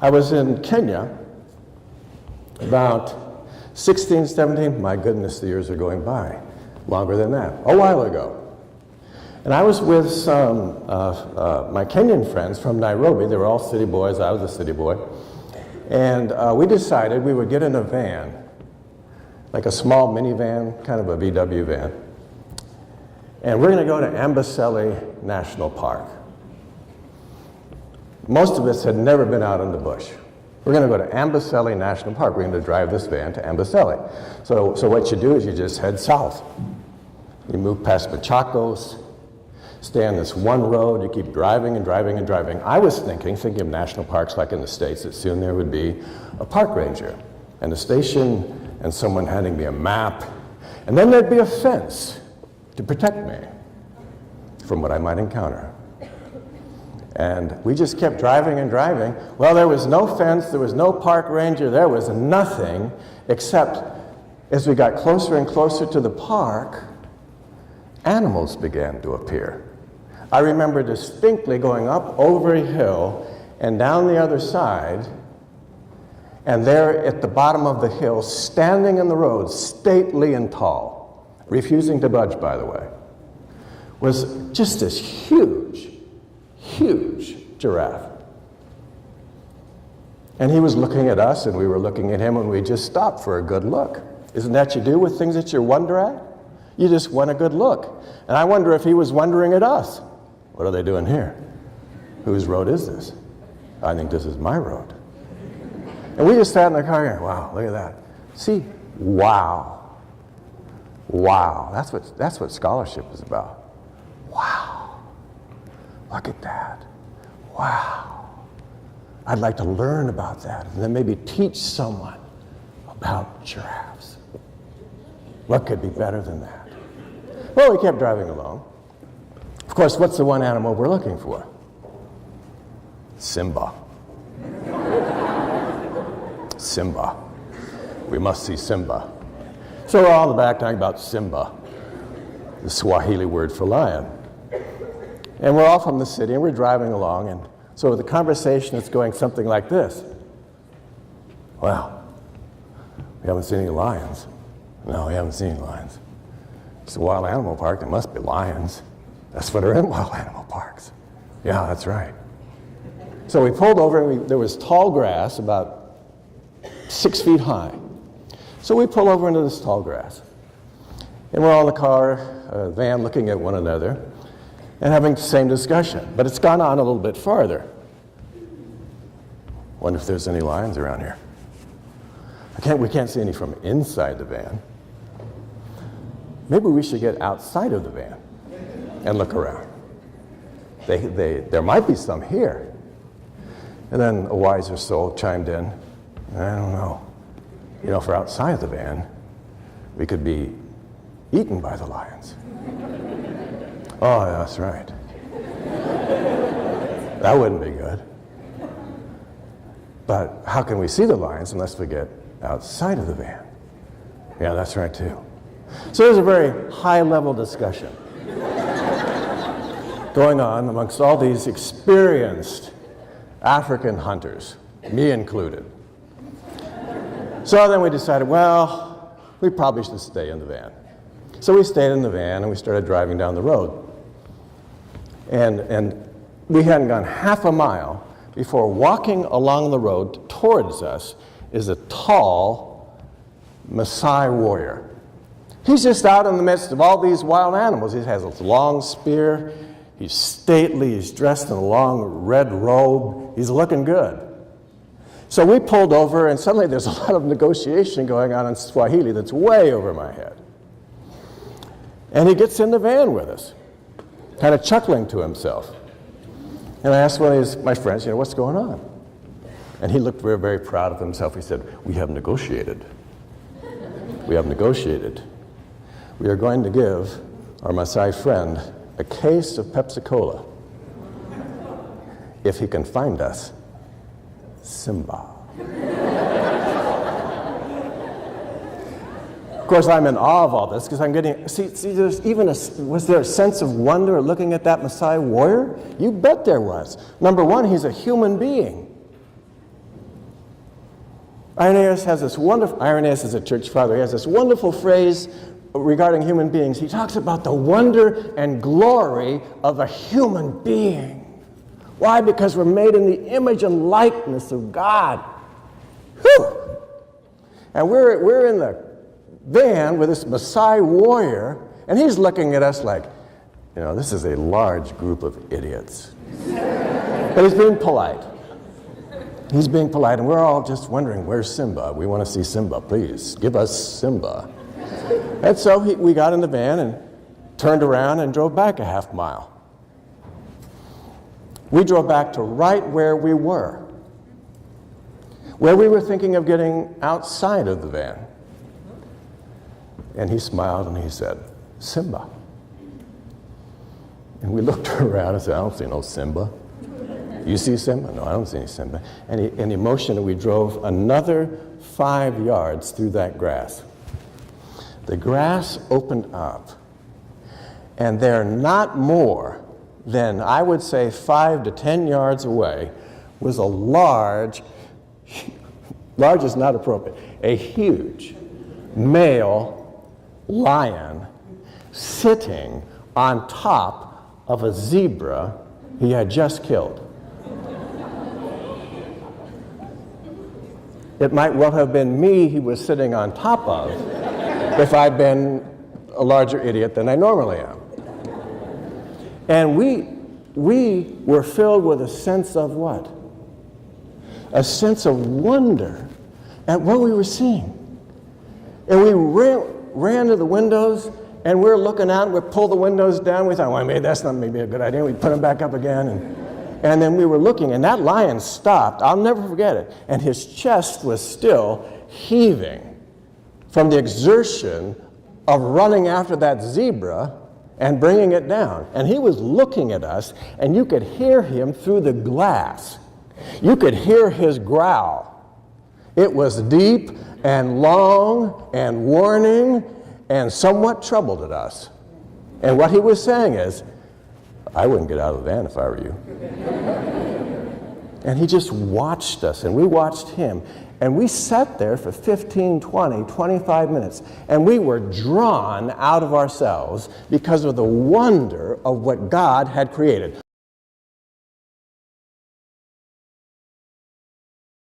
I was in Kenya about 16, 17, my goodness, the years are going by, longer than that, a while ago. And I was with some of my Kenyan friends from Nairobi. They were all city boys, I was a city boy. And we decided we would get in a van, like a small minivan, kind of a VW van. And we're going to go to Amboseli National Park. Most of us had never been out in the bush. We're going to go to Amboseli National Park. We're going to drive this van to Amboseli. So what you do is you just head south. You move past Machakos, stay on this one road, you keep driving and driving and driving. I was thinking of national parks like in the States, that soon there would be a park ranger and a station and someone handing me a map. And then there'd be a fence to protect me from what I might encounter. And we just kept driving and driving. Well, there was no fence, there was no park ranger, there was nothing, except as we got closer and closer to the park, animals began to appear. I remember distinctly going up over a hill and down the other side, and there at the bottom of the hill, standing in the road, stately and tall, refusing to budge, by the way, was just this huge giraffe. And he was looking at us, and we were looking at him, and we just stopped for a good look. Isn't that what you do with things that you wonder at? You just want a good look. And I wonder if he was wondering at us. What are they doing here? Whose road is this? I think this is my road. And we just sat in the car going, wow, look at that. See, wow. Wow, that's what scholarship is about. Wow, look at that. Wow. I'd like to learn about that and then maybe teach someone about giraffes. What could be better than that? Well, we kept driving along. Of course, what's the one animal we're looking for? Simba. Simba. We must see Simba. So we're all in the back talking about Simba, the Swahili word for lion. And we're all from the city, and we're driving along, and so the conversation is going something like this. Well, we haven't seen any lions. No, we haven't seen any lions. It's a wild animal park, there must be lions. That's what are in wild animal parks. Yeah, that's right. So we pulled over, and there was tall grass, about 6 feet high. So we pull over into this tall grass. And we're all in the car, van, looking at one another, and having the same discussion. But it's gone on a little bit farther. Wonder if there's any lions around here. We can't see any from inside the van. Maybe we should get outside of the van and look around. There might be some here. And then a wiser soul chimed in, I don't know. You know, if we're outside of the van, we could be eaten by the lions. Oh, yeah, that's right. That wouldn't be good. But how can we see the lions unless we get outside of the van? Yeah, that's right too. So there's a very high-level discussion going on amongst all these experienced African hunters, me included. So then we decided, well, we probably should stay in the van. So we stayed in the van and we started driving down the road. And we hadn't gone half a mile before walking along the road towards us is a tall Maasai warrior. He's just out in the midst of all these wild animals. He has a long spear. He's stately. He's dressed in a long red robe. He's looking good. So we pulled over, and suddenly there's a lot of negotiation going on in Swahili that's way over my head. And he gets in the van with us, kind of chuckling to himself. And I asked one of my friends, what's going on? And he looked very, very proud of himself. He said, we have negotiated. We have negotiated. We are going to give our Maasai friend a case of Pepsi-Cola if he can find us Simba. Of course, I'm in awe of all this because I'm getting, see, there's even was there a sense of wonder looking at that Maasai warrior? You bet there was. Number one, he's a human being. Irenaeus is a church father. He has this wonderful phrase regarding human beings. He talks about the wonder and glory of a human being. Why? Because we're made in the image and likeness of God. Whew! And we're in the van with this Maasai warrior, and he's looking at us like, you know, this is a large group of idiots. But he's being polite. He's being polite, and we're all just wondering, where's Simba? We want to see Simba. Please, give us Simba. And so we got in the van and turned around and drove back a half mile. We drove back to right where we were thinking of getting outside of the van. And he smiled and he said, Simba. And we looked around and said, I don't see no Simba. You see Simba? No, I don't see any Simba. And he motioned, and we drove another 5 yards through that grass. The grass opened up, and there, not more than, I would say, 5 to 10 yards away, was a large is not appropriate, a huge male lion sitting on top of a zebra he had just killed. It might well have been me he was sitting on top of if I'd been a larger idiot than I normally am. And we were filled with a sense of what? A sense of wonder at what we were seeing. And we ran to the windows, and we're looking out, and we pulled the windows down. We thought, well, maybe that's not maybe a good idea. We put them back up again, and then we were looking, and that lion stopped. I'll never forget it. And his chest was still heaving from the exertion of running after that zebra and bringing it down. And he was looking at us, and you could hear him through the glass. You could hear his growl. It was deep and long and warning and somewhat troubled at us. And what he was saying is, I wouldn't get out of the van if I were you. And he just watched us, and we watched him. And we sat there for 15, 20, 25 minutes, and we were drawn out of ourselves because of the wonder of what God had created.